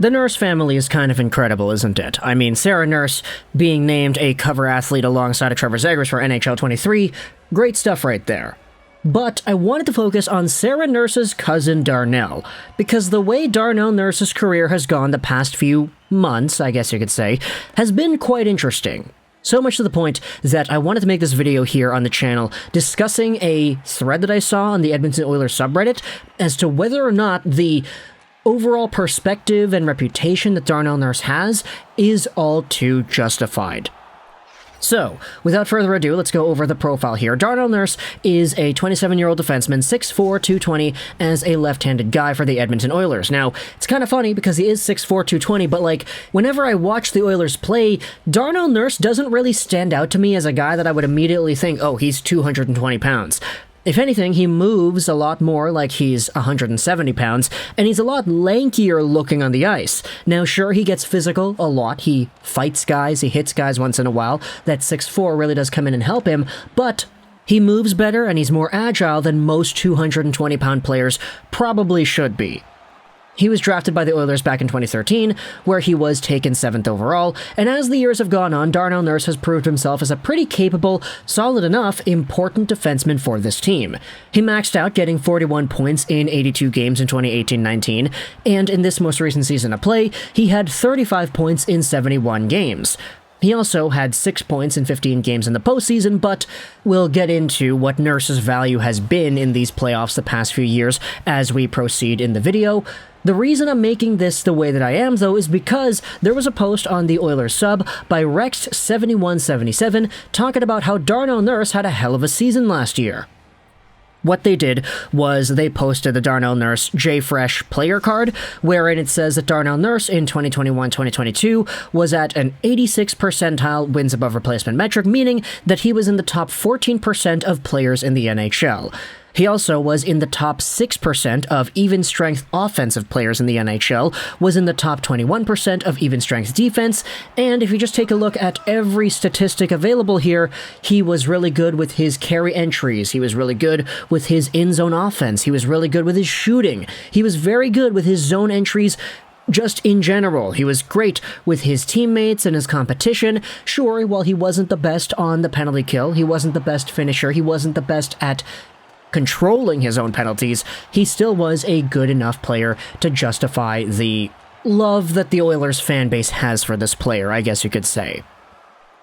The Nurse family is kind of incredible, isn't it? I mean, Sarah Nurse being named a cover athlete alongside of Trevor Zegras for NHL 23, great stuff right there. But I wanted to focus on Sarah Nurse's cousin Darnell, because the way Darnell Nurse's career has gone the past few months, I guess you could say, has been quite interesting. So much to the point that I wanted to make this video here on the channel discussing a thread that I saw on the Edmonton Oilers subreddit as to whether or not the overall perspective and reputation that Darnell Nurse has is all too justified. So, without further ado, let's go over the profile here. Darnell Nurse is a 27-year-old defenseman, 6'4", 220, as a left-handed guy for the Edmonton Oilers. Now, it's kind of funny because he is 6'4", 220, but like, whenever I watch the Oilers play, Darnell Nurse doesn't really stand out to me as a guy that I would immediately think, oh, he's 220 pounds. If anything, he moves a lot more like he's 170 pounds, and he's a lot lankier looking on the ice. Now, sure, he gets physical a lot. He fights guys, he hits guys once in a while. That 6'4" really does come in and help him, but he moves better and he's more agile than most 220-pound players probably should be. He was drafted by the Oilers back in 2013, where he was taken 7th overall, and as the years have gone on, Darnell Nurse has proved himself as a pretty capable, solid enough, important defenseman for this team. He maxed out getting 41 points in 82 games in 2018-19, and in this most recent season of play, he had 35 points in 71 games. He also had 6 points in 15 games in the postseason, but we'll get into what Nurse's value has been in these playoffs the past few years as we proceed in the video. The reason I'm making this the way that I am, though, is because there was a post on the Oilers sub by Rex7177 talking about how Darnell Nurse had a hell of a season last year. What they did was they posted the Darnell Nurse JFresh player card, wherein it says that Darnell Nurse in 2021-2022 was at an 86th percentile wins above replacement metric, meaning that he was in the top 14% of players in the NHL. He also was in the top 6% of even-strength offensive players in the NHL, was in the top 21% of even-strength defense, and if you just take a look at every statistic available here, he was really good with his carry entries, he was really good with his in-zone offense, he was really good with his shooting, he was very good with his zone entries. Just in general, he was great with his teammates and his competition. Sure, while he wasn't the best on the penalty kill, he wasn't the best finisher, he wasn't the best at controlling his own penalties, he still was a good enough player to justify the love that the Oilers fan base has for this player, I guess you could say.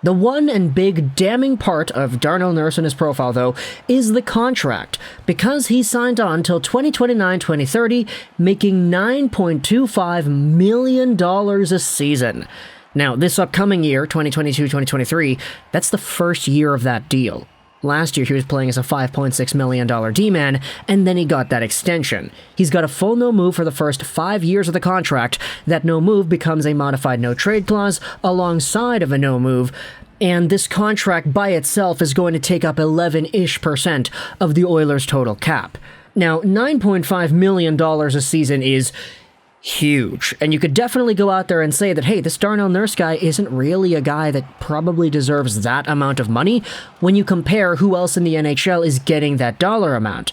The one and big damning part of Darnell Nurse and his profile, though, is the contract, because he signed on till 2029-2030, making $9.25 million a season. Now, this upcoming year, 2022-2023, that's the first year of that deal. Last year, he was playing as a $5.6 million D-man, and then he got that extension. He's got a full no-move for the first 5 years of the contract. That no-move becomes a modified no-trade clause alongside of a no-move, and this contract by itself is going to take up 11-ish% of the Oilers' total cap. Now, $9.5 million a season is huge, and you could definitely go out there and say that, hey, this Darnell Nurse guy isn't really a guy that probably deserves that amount of money when you compare who else in the NHL is getting that dollar amount.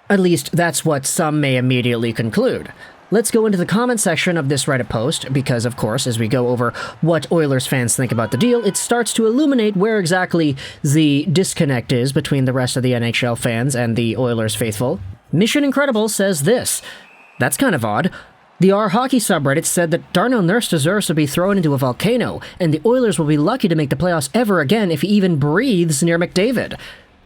At least that's what some may immediately conclude. Let's go into the comment section of this Reddit post, because of course, as we go over what Oilers fans think about the deal, it starts to illuminate where exactly the disconnect is between the rest of the NHL fans and the Oilers faithful. Mission Incredible says this: that's kind of odd. The R Hockey subreddit said that Darnell Nurse deserves to be thrown into a volcano, and the Oilers will be lucky to make the playoffs ever again if he even breathes near McDavid.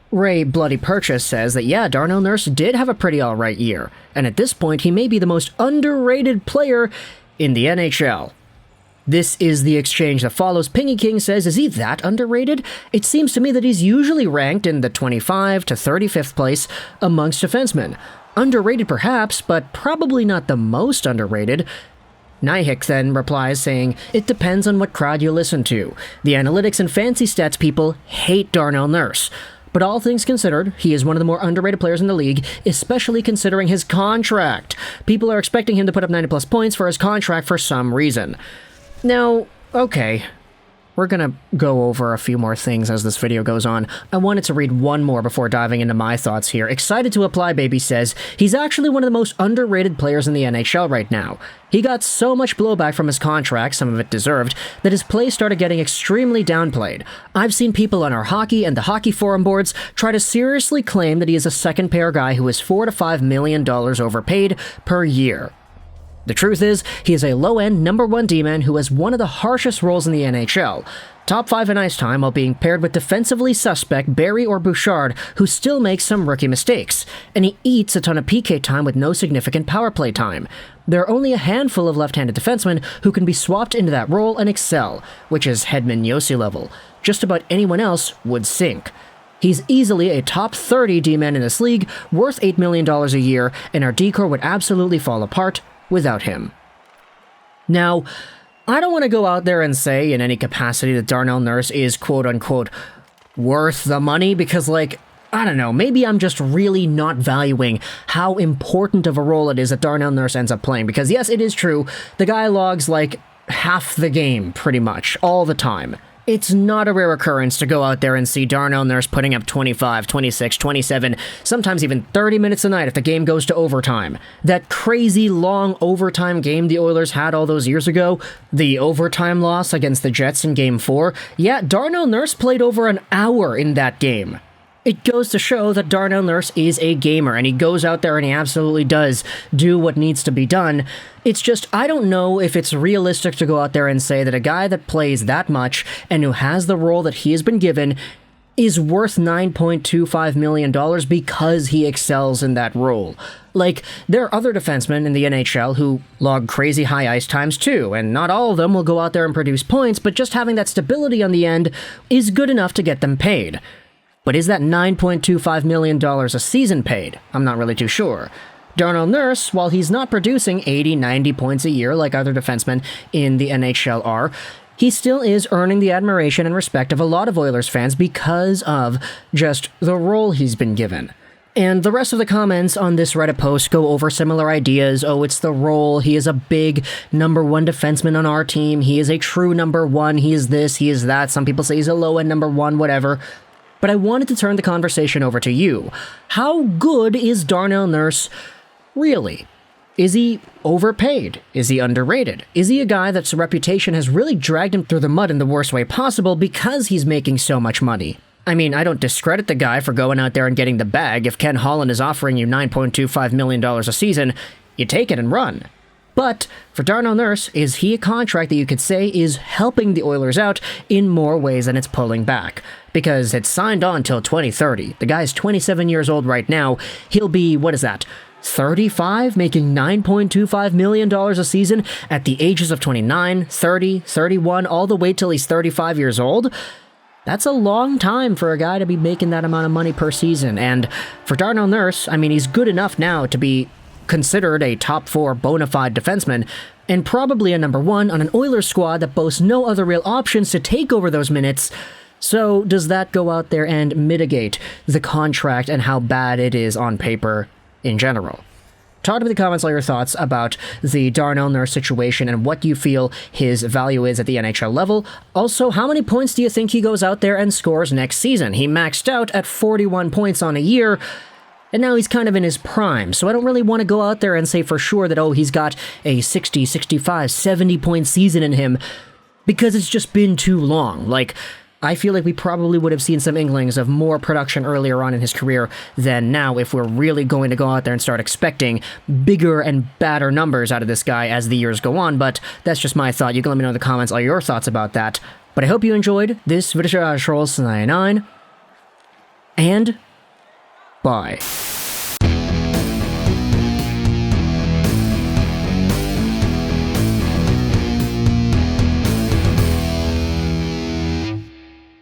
Ray Bloody Purchase says that yeah, Darnell Nurse did have a pretty alright year, and at this point he may be the most underrated player in the NHL. This is the exchange that follows. Pingy King says, is he that underrated? It seems to me that he's usually ranked in the 25 to 35th place amongst defensemen. Underrated perhaps, but probably not the most underrated. Nyhik then replies saying, it depends on what crowd you listen to. The analytics and fancy stats people hate Darnell Nurse. But all things considered, he is one of the more underrated players in the league, especially considering his contract. People are expecting him to put up 90-plus points for his contract for some reason. Now, okay, we're gonna go over a few more things as this video goes on. I wanted to read one more before diving into my thoughts here. Excited to Apply Baby says, he's actually one of the most underrated players in the NHL right now. He got so much blowback from his contract, some of it deserved, that his play started getting extremely downplayed. I've seen people on our hockey and the hockey forum boards try to seriously claim that he is a second pair guy who is $4 to $5 million overpaid per year. The truth is, he is a low-end number 1 D-man who has one of the harshest roles in the NHL. Top 5 in ice time while being paired with defensively suspect Barry or Bouchard, who still makes some rookie mistakes. And he eats a ton of PK time with no significant power play time. There are only a handful of left-handed defensemen who can be swapped into that role and excel, which is Hedman Yossi level. Just about anyone else would sink. He's easily a top 30 D-man in this league, worth $8 million a year, and our D-core would absolutely fall apart without him. Now, I don't want to go out there and say in any capacity that Darnell Nurse is quote-unquote worth the money, because, like, I don't know, maybe I'm just really not valuing how important of a role it is that Darnell Nurse ends up playing, because yes, it is true, the guy logs, like, half the game, pretty much, all the time. It's not a rare occurrence to go out there and see Darnell Nurse putting up 25, 26, 27, sometimes even 30 minutes a night if the game goes to overtime. That crazy long overtime game the Oilers had all those years ago, the overtime loss against the Jets in Game 4, yeah, Darnell Nurse played over an hour in that game. It goes to show that Darnell Nurse is a gamer, and he goes out there and he absolutely does do what needs to be done. It's just, I don't know if it's realistic to go out there and say that a guy that plays that much and who has the role that he has been given is worth $9.25 million because he excels in that role. Like, there are other defensemen in the NHL who log crazy high ice times too, and not all of them will go out there and produce points, but just having that stability on the end is good enough to get them paid. But is that $9.25 million a season paid? I'm not really too sure. Darnell Nurse, while he's not producing 80, 90 points a year like other defensemen in the NHL are, he still is earning the admiration and respect of a lot of Oilers fans because of just the role he's been given. And the rest of the comments on this Reddit post go over similar ideas. Oh, it's the role. He is a big number 1 defenseman on our team. He is a true number 1. He is this, he is that. Some people say he's a low-end number 1, whatever. But I wanted to turn the conversation over to you. How good is Darnell Nurse really? Is he overpaid? Is he underrated? Is he a guy that's reputation has really dragged him through the mud in the worst way possible because he's making so much money? I mean, I don't discredit the guy for going out there and getting the bag. If Ken Holland is offering you $9.25 million a season, you take it and run. But for Darnell Nurse, is he a contract that you could say is helping the Oilers out in more ways than it's pulling back? Because it's signed on till 2030. The guy's 27 years old right now. He'll be, what is that, 35, making $9.25 million a season at the ages of 29, 30, 31, all the way till he's 35 years old? That's a long time for a guy to be making that amount of money per season. And for Darnell Nurse, I mean, he's good enough now to be considered a top 4 bona fide defenseman, and probably a number 1 on an Oilers squad that boasts no other real options to take over those minutes. So does that go out there and mitigate the contract and how bad it is on paper in general? Talk to me in the comments all your thoughts about the Darnell Nurse situation and what you feel his value is at the NHL level. Also, how many points do you think he goes out there and scores next season? He maxed out at 41 points on a year, and now he's kind of in his prime, so I don't really want to go out there and say for sure that, oh, he's got a 60, 65, 70-point season in him, because it's just been too long. Like, I feel like we probably would have seen some inklings of more production earlier on in his career than now if we're really going to go out there and start expecting bigger and badder numbers out of this guy as the years go on, but that's just my thought. You can let me know in the comments all your thoughts about that. But I hope you enjoyed this video, Juraj 99, and bye.